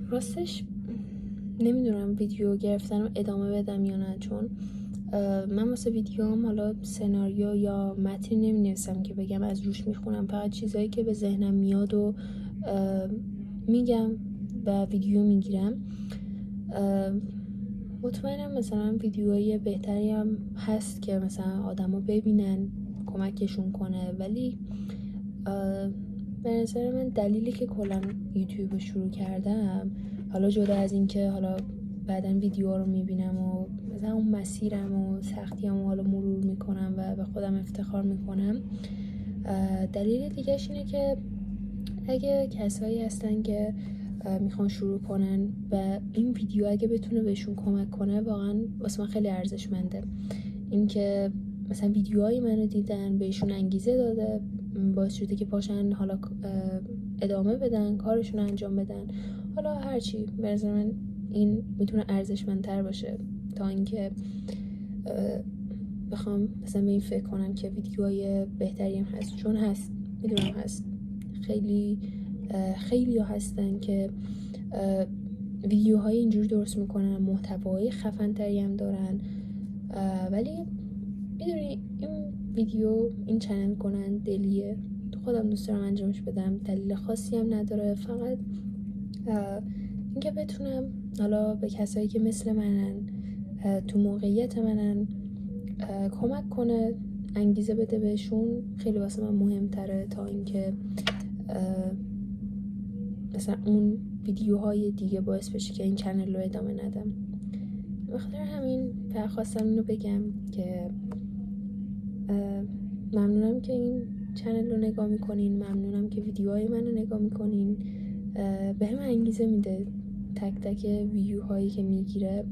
راستش نمیدونم ویدیو گرفتن ادامه بدم یا نه، چون من واسه ویدیوام حالا سناریو یا متن نمی‌نویسم که بگم از روش میخونم، فقط چیزایی که به ذهنم میاد و میگم و ویدیو میگیرم. مطمئنم مثلا ویدیوهای بهتری هم هست که مثلا آدما ببینن کمکشون کنه، ولی به نظر من دلیلی که کلا یوتیوب رو شروع کردم، حالا جدا از این که حالا بعدن ویدیوها رو میبینم و مثلا اون مسیرم و سختیامو حالا مرور میکنم و به خودم افتخار میکنم، دلیل دیگهش اینه که اگه کسایی هستن که میخوان شروع کنن و این ویدیو اگه بتونه بهشون کمک کنه، واقعا واسه من خیلی ارزشمنده. این که مثلا ویدیوهای منو دیدن، بهشون انگیزه داده، باعث شده که پاشن حالا ادامه بدن، کارشون انجام بدن، حالا هرچی. به نظر من این میتونه ارزشمندتر باشه تا اینکه بخوام مثلا به این فکر کنم که ویدیوهای بهتری هم هست، چون هست، میدونم هست. خیلی ها هستن که ویدیوهای اینجوری درست میکنن، محتوای خفن تری هم دارن، ولی میدونی این چنل کنن دلیه، خودم دوست دارم انجامش بدم، دلیل خاصی هم نداره، فقط اینکه بتونم حالا به کسایی که مثل منن، تو موقعیت منن، کمک کنه، انگیزه بده بهشون، خیلی واسه من مهمتره تا اینکه مثلا اون ویدیوهای دیگه باعث بشه که این چنل رو ادامه ندم. بخاطر همین خواستم اینو بگم که ممنونم که این چنل رو نگاه میکنین، ممنونم که ویدیوهای من رو نگاه میکنین، به هم انگیزه میده تک تک ویدیوهایی که میگیره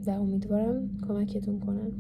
و امیدوارم کمکتون کنم.